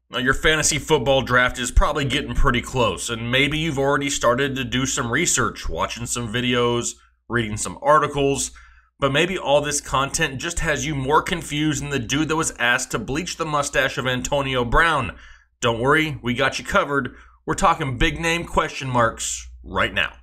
Now, your fantasy football draft is probably getting pretty close, and maybe you've already started to do some research, watching some videos, reading some articles, but maybe all this content just has you more confused than the dude that was asked to bleach the mustache of Antonio Brown. Don't worry, we got you covered. We're talking big name question marks right now.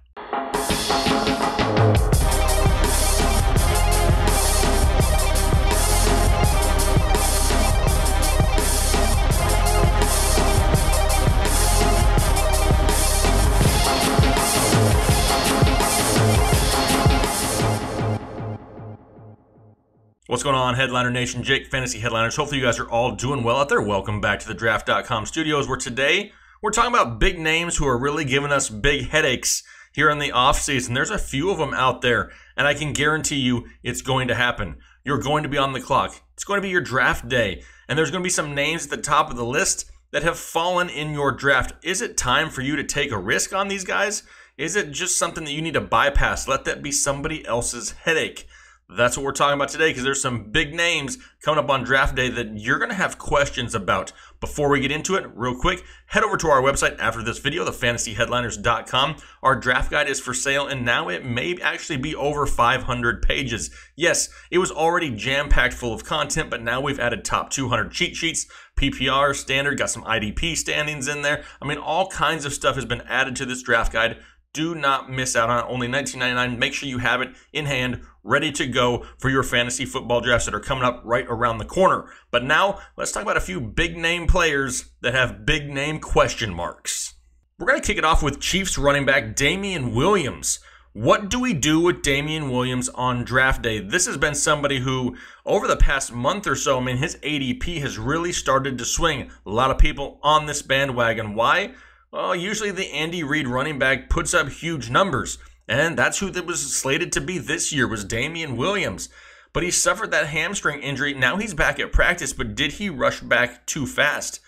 What's going on, Headliner Nation? Jake, Fantasy Headliners. Hopefully you guys are all doing well out there. Welcome back to the Draft.com studios, where today we're talking about big names who are really giving us big headaches here in the offseason. There's a few of them out there, and I can guarantee you it's going to happen. You're going to be on the clock. It's going to be your draft day, and there's going to be some names at the top of the list that have fallen in your draft. Is it time for you to take a risk on these guys? Is it just something that you need to bypass? Let that be somebody else's headache. That's what we're talking about today, because there's some big names coming up on draft day that you're going to have questions about. Before we get into it, real quick, head over to our website after this video, thefantasyheadliners.com. Our draft guide is for sale, and now it may actually be over 500 pages. Yes, it was already jam-packed full of content, but now we've added top 200 cheat sheets, PPR, standard, got some IDP standings in there. I mean, all kinds of stuff has been added to this draft guide. Do not miss out on it. Only $19.99. Make sure you have it in hand, ready to go for your fantasy football drafts that are coming up right around the corner. But now, let's talk about a few big name players that have big name question marks. We're going to kick it off with Chiefs running back DAMIEN Williams. What do we do with DAMIEN Williams on draft day? This has been somebody who, over the past month or so, I mean, his ADP has really started to swing. A lot of people on this bandwagon. Why? Well, usually the Andy Reid running back puts up huge numbers, and that's who that was slated to be this year, was DAMIEN Williams. But he suffered that hamstring injury. Now he's back at practice, but did he rush back too fast?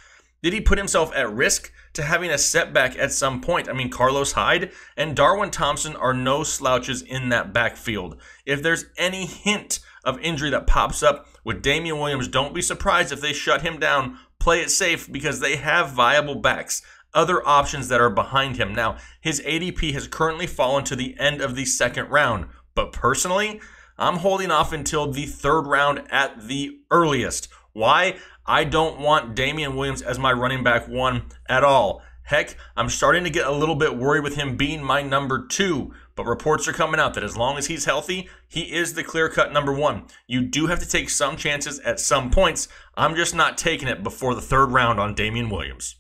Did he put himself at risk to having a setback at some point? I mean, Carlos Hyde and Darwin Thompson are no slouches in that backfield. If there's any hint of injury that pops up with DAMIEN Williams, don't be surprised if they shut him down. Play it safe, because they have viable backs, other options that are behind him. Now, his ADP has currently fallen to the end of the second round, but personally, I'm holding off until the third round at the earliest. Why? I don't want DAMIEN Williams as my running back one at all. Heck, I'm starting to get a little bit worried with him being my number two, but reports are coming out that as long as he's healthy, he is the clear-cut number one. You do have to take some chances at some points. I'm just not taking it before the third round on DAMIEN Williams.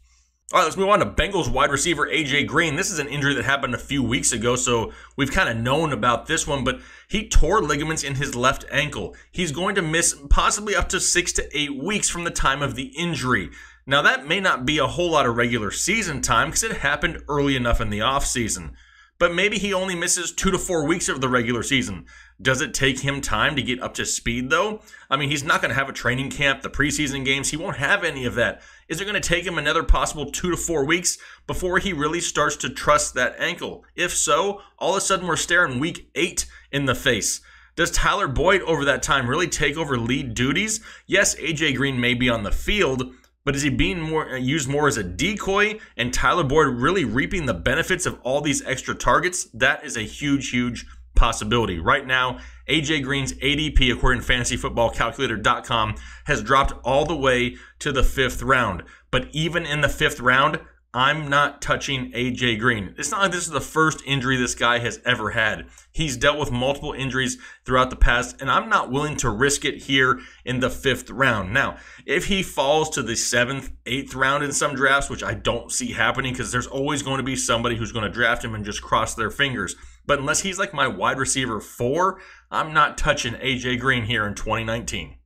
All right, let's move on to Bengals wide receiver A.J. Green. This is an injury that happened a few weeks ago, so we've kind of known about this one, but he tore ligaments in his left ankle. He's going to miss possibly up to 6 to 8 weeks from the time of the injury. Now, that may not be a whole lot of regular season time because it happened early enough in the offseason, but maybe he only misses 2 to 4 weeks of the regular season. Does it take him time to get up to speed, though? I mean, he's not going to have a training camp, the preseason games. He won't have any of that. Is it going to take him another possible 2 to 4 weeks before he really starts to trust that ankle? If so, all of a sudden we're staring week 8 in the face. Does Tyler Boyd over that time really take over lead duties? Yes, A.J. Green may be on the field, but is he being used more as a decoy, and Tyler Boyd really reaping the benefits of all these extra targets? That is a huge, huge possibility. Right now, A.J. Green's ADP, according to fantasyfootballcalculator.com, has dropped all the way to the 5th round. But even in the 5th round, I'm not touching A.J. Green. It's not like this is the first injury this guy has ever had. He's dealt with multiple injuries throughout the past, and I'm not willing to risk it here in the 5th round. Now, if he falls to the 7th, 8th round in some drafts, which I don't see happening because there's always going to be somebody who's going to draft him and just cross their fingers. But unless he's like my wide receiver 4, I'm not touching A.J. Green here in 2019.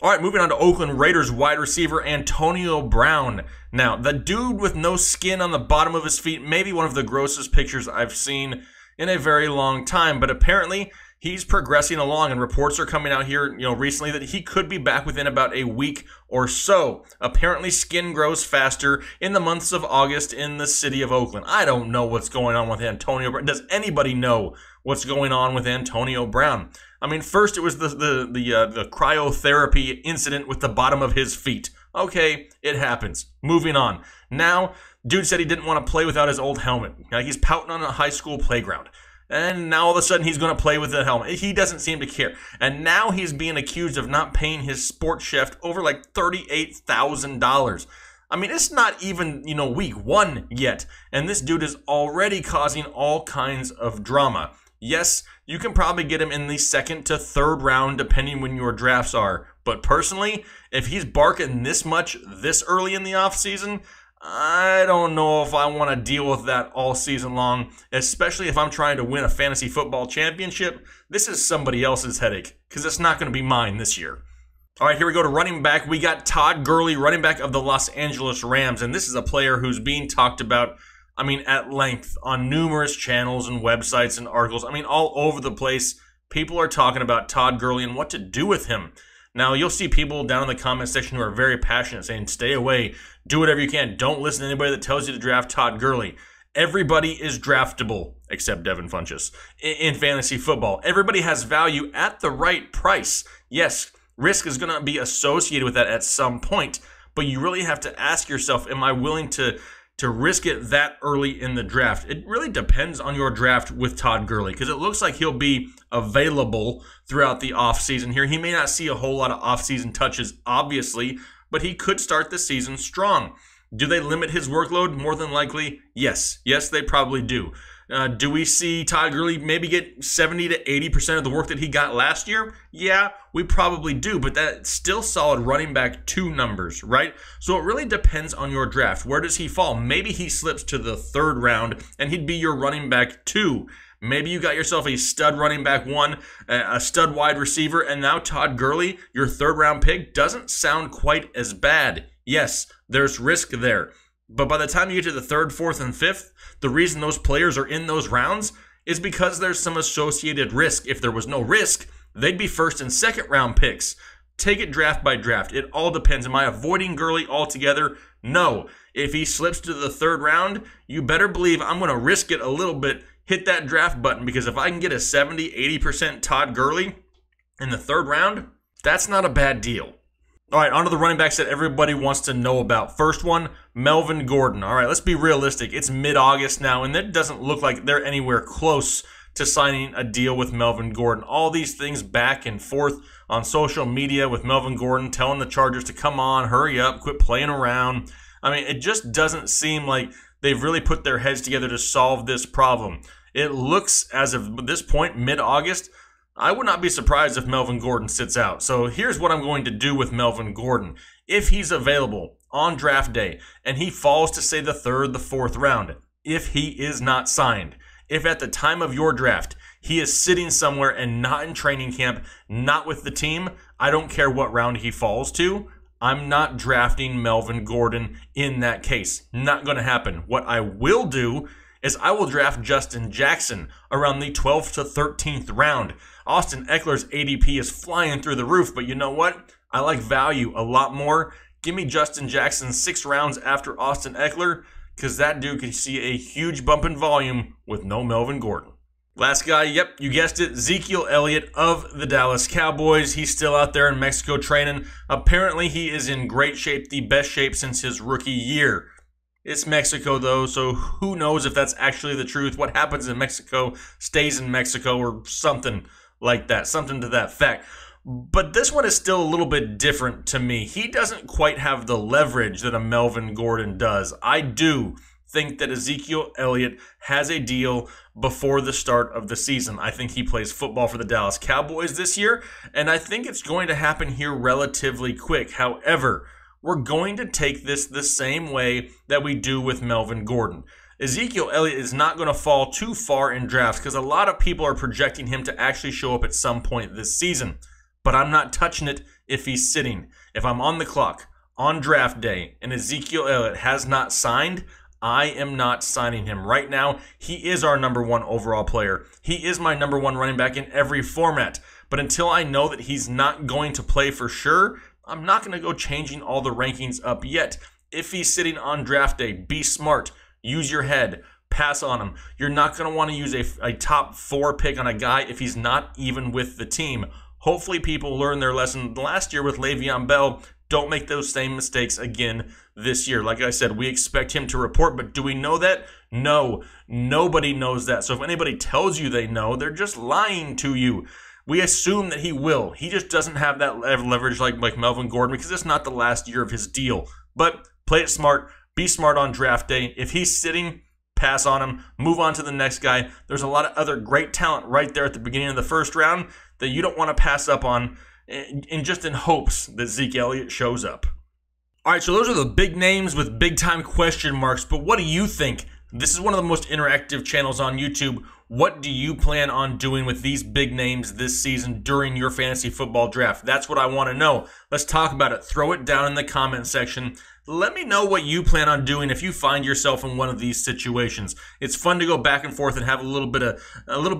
All right, moving on to Oakland Raiders wide receiver Antonio Brown. Now, the dude with no skin on the bottom of his feet may be one of the grossest pictures I've seen in a very long time, but apparently he's progressing along, and reports are coming out here, recently that he could be back within about a week or so. Apparently, skin grows faster in the months of August in the city of Oakland. I don't know what's going on with Antonio Brown. Does anybody know what's going on with Antonio Brown? I mean, first it was the cryotherapy incident with the bottom of his feet. Okay, it happens. Moving on. Now, dude said he didn't want to play without his old helmet. Like he's pouting on a high school playground. And now all of a sudden he's going to play with the helmet. He doesn't seem to care. And now he's being accused of not paying his sports chef over like $38,000. I mean, it's not even, week 1 yet. And this dude is already causing all kinds of drama. Yes, you can probably get him in the 2nd to 3rd round, depending when your drafts are. But personally, if he's barking this much this early in the offseason, I don't know if I want to deal with that all season long, especially if I'm trying to win a fantasy football championship. This is somebody else's headache, because it's not going to be mine this year. All right, here we go to running back. We got Todd Gurley, running back of the Los Angeles Rams, and this is a player who's being talked about, at length on numerous channels and websites and articles. All over the place. People are talking about Todd Gurley and what to do with him. Now, you'll see people down in the comment section who are very passionate saying, stay away, do whatever you can. Don't listen to anybody that tells you to draft Todd Gurley. Everybody is draftable, except Devin Funchess, in fantasy football. Everybody has value at the right price. Yes, risk is going to be associated with that at some point, but you really have to ask yourself, am I willing to risk it that early in the draft? It really depends on your draft with Todd Gurley, because it looks like he'll be available throughout the offseason here. He may not see a whole lot of offseason touches, obviously, but he could start the season strong. Do they limit his workload? More than likely, yes. Yes, they probably do. Do we see Todd Gurley maybe get 70 to 80% of the work that he got last year? Yeah, we probably do, but that's still solid running back 2 numbers, right? So it really depends on your draft. Where does he fall? Maybe he slips to the 3rd round and he'd be your running back 2. Maybe you got yourself a stud running back 1, a stud wide receiver, and now Todd Gurley, your 3rd round pick, doesn't sound quite as bad. Yes, there's risk there. But by the time you get to the 3rd, 4th, and 5th, the reason those players are in those rounds is because there's some associated risk. If there was no risk, they'd be 1st and 2nd round picks. Take it draft by draft. It all depends. Am I avoiding Gurley altogether? No. If he slips to the 3rd round, you better believe I'm going to risk it a little bit. Hit that draft button, because if I can get a 70, 80% Todd Gurley in the 3rd round, that's not a bad deal. All right, on to the running backs that everybody wants to know about. First one, Melvin Gordon. All right, let's be realistic. It's mid-August now, and it doesn't look like they're anywhere close to signing a deal with Melvin Gordon. All these things back and forth on social media with Melvin Gordon telling the Chargers to come on, hurry up, quit playing around. It just doesn't seem like they've really put their heads together to solve this problem. It looks as of this point, mid-August, I would not be surprised if Melvin Gordon sits out. So here's what I'm going to do with Melvin Gordon. If he's available on draft day and he falls to, say, the 3rd, the 4th round, if he is not signed, if at the time of your draft he is sitting somewhere and not in training camp, not with the team, I don't care what round he falls to, I'm not drafting Melvin Gordon in that case. Not going to happen. What I will do is I will draft Justin Jackson around the 12th to 13th round. Austin Eckler's ADP is flying through the roof, but you know what? I like value a lot more. Give me Justin Jackson 6 rounds after Austin Eckler, because that dude can see a huge bump in volume with no Melvin Gordon. Last guy, yep, you guessed it, Ezekiel Elliott of the Dallas Cowboys. He's still out there in Mexico training. Apparently, he is in great shape, the best shape since his rookie year. It's Mexico, though, so who knows if that's actually the truth. What happens in Mexico stays in Mexico, or something like that, something to that fact. But this one is still a little bit different to me. He doesn't quite have the leverage that a Melvin Gordon does. I do think that Ezekiel Elliott has a deal before the start of the season. I think he plays football for the Dallas Cowboys this year, and I think it's going to happen here relatively quick. However, we're going to take this the same way that we do with Melvin Gordon. Ezekiel Elliott is not going to fall too far in drafts because a lot of people are projecting him to actually show up at some point this season. But I'm not touching it if he's sitting. If I'm on the clock, on draft day, and Ezekiel Elliott has not signed, I am not signing him. Right now, he is our number 1 overall player. He is my number 1 running back in every format. But until I know that he's not going to play for sure, I'm not going to go changing all the rankings up yet. If he's sitting on draft day, be smart. Use your head. Pass on him. You're not going to want to use a top 4 pick on a guy if he's not even with the team. Hopefully people learned their lesson last year with Le'Veon Bell. Don't make those same mistakes again this year. Like I said, we expect him to report, but do we know that? No, nobody knows that. So if anybody tells you they know, they're just lying to you. We assume that he will. He just doesn't have that leverage like Melvin Gordon because it's not the last year of his deal. But play it smart. Be smart on draft day. If he's sitting, pass on him. Move on to the next guy. There's a lot of other great talent right there at the beginning of the first round that you don't want to pass up on just in hopes that Zeke Elliott shows up. All right, so those are the big names with big-time question marks, but what do you think? This is one of the most interactive channels on YouTube. What do you plan on doing with these big names this season during your fantasy football draft? That's what I want to know. Let's talk about it. Throw it down in the comment section. Let me know what you plan on doing if you find yourself in one of these situations. It's fun to go back and forth and have a little bit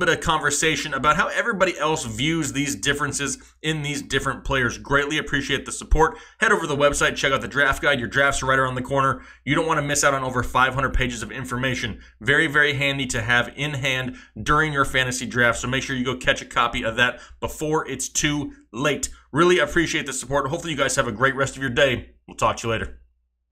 of conversation about how everybody else views these differences in these different players. Greatly appreciate the support. Head over to the website, check out the draft guide. Your drafts are right around the corner. You don't want to miss out on over 500 pages of information. Very, very handy to have in hand during your fantasy draft. So make sure you go catch a copy of that before it's too late. Really appreciate the support. Hopefully you guys have a great rest of your day. We'll talk to you later.